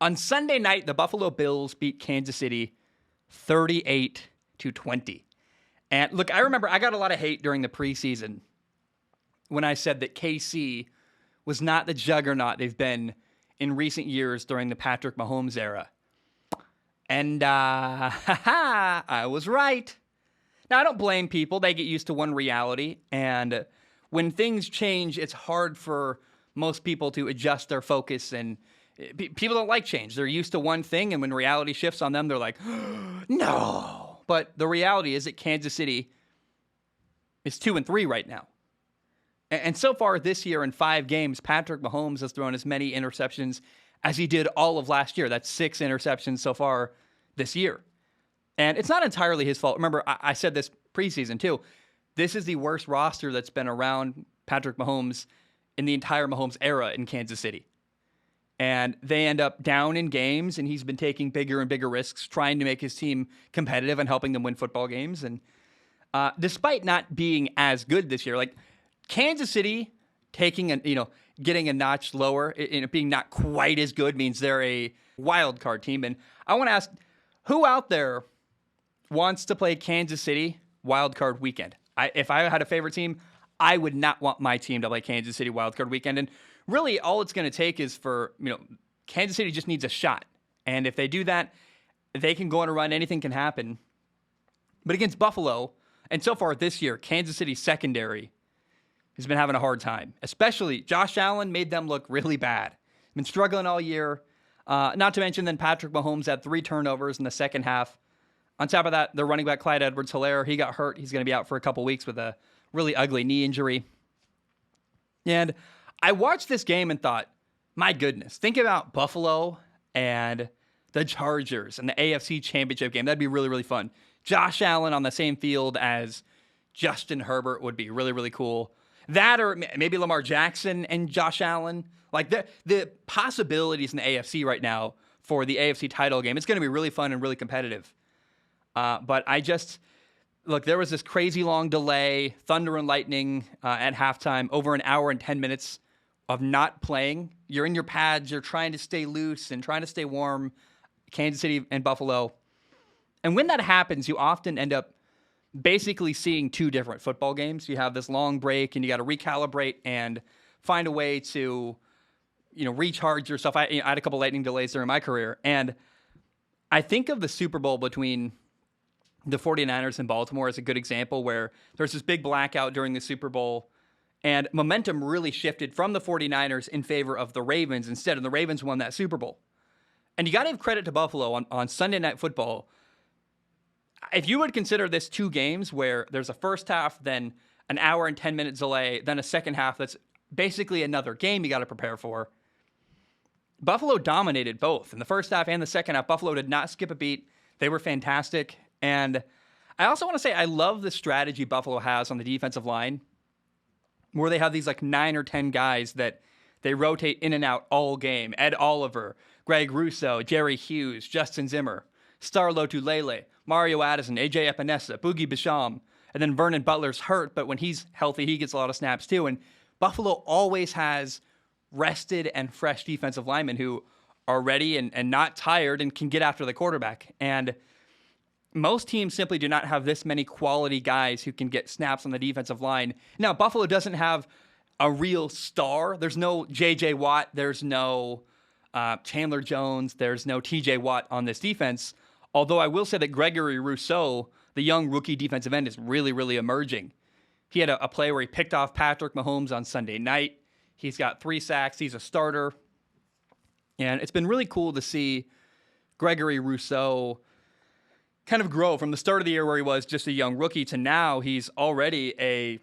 On Sunday night, the Buffalo Bills beat Kansas City 38-20. And look, I remember I got a lot of hate during the preseason when I said that KC was not the juggernaut they've been in recent years during the Patrick Mahomes era. And I was right. Now, I don't blame people. They get used to one reality. And when things change, it's hard for most people to adjust their focus. And people don't like change. They're used to one thing. And when reality shifts on them, they're like, no. But the reality is that Kansas City is 2-3 right now. And so far this year in 5 games, Patrick Mahomes has thrown as many interceptions as he did all of last year. That's 6 interceptions so far this year. And it's not entirely his fault. Remember, I said this preseason too. This is the worst roster that's been around Patrick Mahomes in the entire Mahomes era in Kansas City. And they end up down in games, and he's been taking bigger and bigger risks trying to make his team competitive and helping them win football games. And despite not being as good this year, like Kansas City getting a notch lower, being not quite as good means they're a wild card team. And I want to ask, who out there wants to play Kansas City wild card weekend? If I had a favorite team, I would not want my team to play Kansas City wild card weekend. And really, all it's going to take is for, Kansas City just needs a shot. And if they do that, they can go on a run. Anything can happen. But against Buffalo, and so far this year, Kansas City secondary has been having a hard time. Especially Josh Allen made them look really bad. Been struggling all year. Not to mention then Patrick Mahomes had 3 turnovers in the second half. On top of that, their running back Clyde Edwards-Helaire, he got hurt. He's going to be out for a couple weeks with a really ugly knee injury. And I watched this game and thought, my goodness, think about Buffalo and the Chargers and the AFC Championship game. That'd be really, really fun. Josh Allen on the same field as Justin Herbert would be really, really cool. That or maybe Lamar Jackson and Josh Allen. Like the possibilities in the AFC right now for the AFC title game, it's going to be really fun and really competitive. But look, there was this crazy long delay, thunder and lightning at halftime, over an hour and 10 minutes of not playing. You're in your pads, you're trying to stay loose and trying to stay warm, Kansas City and Buffalo. And when that happens, you often end up basically seeing 2 different football games. You have this long break and you got to recalibrate and find a way to, recharge yourself. I had a couple lightning delays during my career. And I think of the Super Bowl between the 49ers and Baltimore as a good example where there's this big blackout during the Super Bowl and momentum really shifted from the 49ers in favor of the Ravens instead, and the Ravens won that Super Bowl. And you got to give credit to Buffalo on Sunday Night Football. If you would consider this 2 games where there's a first half, then an hour and 10 minute delay, then a second half that's basically another game you got to prepare for, Buffalo dominated both. In the first half and the second half, Buffalo did not skip a beat. They were fantastic. And I also want to say I love the strategy Buffalo has on the defensive line where they have these 9 or 10 guys that they rotate in and out all game. Ed Oliver, Greg Rousseau, Jerry Hughes, Justin Zimmer, Star Lotulelei, Mario Addison, AJ Epinesa, Boogie Basham, and then Vernon Butler's hurt, but when he's healthy, he gets a lot of snaps too. And Buffalo always has rested and fresh defensive linemen who are ready and not tired and can get after the quarterback. And most teams simply do not have this many quality guys who can get snaps on the defensive line. Now, Buffalo doesn't have a real star. There's no J.J. Watt. There's no Chandler Jones. There's no T.J. Watt on this defense. Although I will say that Gregory Rousseau, the young rookie defensive end, is really, really emerging. He had a play where he picked off Patrick Mahomes on Sunday night. He's got 3 sacks. He's a starter. And it's been really cool to see Gregory Rousseau kind of grow from the start of the year where he was just a young rookie to now he's already a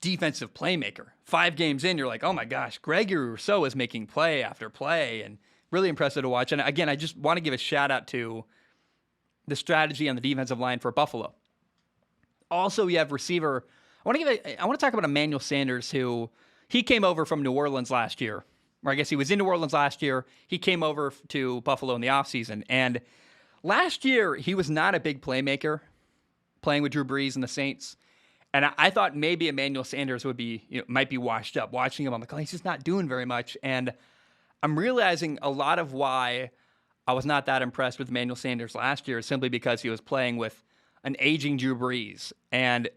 defensive playmaker. 5 games in, you're like, oh my gosh, Gregory Rousseau is making play after play, and really impressive to watch. And again, I just want to give a shout out to the strategy on the defensive line for Buffalo. Also, you have receiver. I want to talk about Emmanuel Sanders, who he came over from New Orleans last year. Or I guess he was in New Orleans last year. He came over to Buffalo in the offseason. And last year, he was not a big playmaker playing with Drew Brees and the Saints. And I thought maybe Emmanuel Sanders might be washed up. Watching him, I'm like, oh, he's just not doing very much. And I'm realizing a lot of why I was not that impressed with Emmanuel Sanders last year is simply because he was playing with an aging Drew Brees. And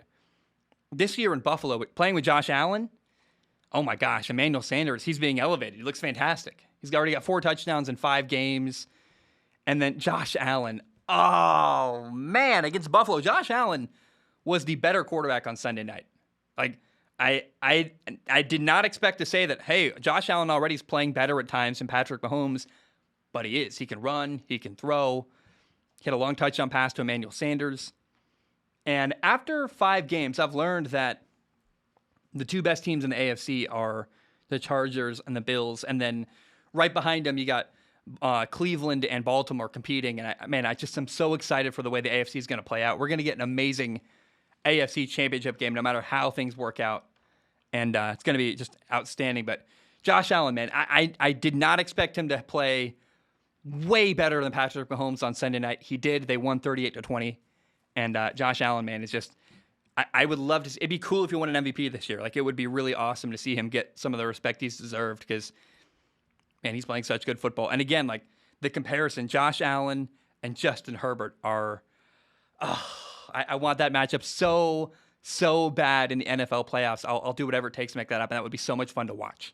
this year in Buffalo, playing with Josh Allen, oh my gosh, Emmanuel Sanders, he's being elevated. He looks fantastic. He's already got 4 touchdowns in 5 games. And then Josh Allen, oh man, against Buffalo, Josh Allen was the better quarterback on Sunday night. Like, I did not expect to say that, hey, Josh Allen already is playing better at times than Patrick Mahomes, but he is. He can run, he can throw. He had a long touchdown pass to Emmanuel Sanders. And after 5 games, I've learned that the 2 best teams in the AFC are the Chargers and the Bills. And then right behind them, you got Cleveland and Baltimore competing. And I just am so excited for the way the AFC is going to play out. We're going to get an amazing AFC championship game no matter how things work out. And it's going to be just outstanding. But Josh Allen, man, I did not expect him to play way better than Patrick Mahomes on Sunday night. He did. They won 38-20. And Josh Allen, man, is just, I would love to see, it'd be cool if he won an MVP this year. Like, it would be really awesome to see him get some of the respect he's deserved because, man, he's playing such good football. And again, like, the comparison, Josh Allen and Justin Herbert are, I want that matchup so bad in the NFL playoffs. I'll do whatever it takes to make that happen. That would be so much fun to watch.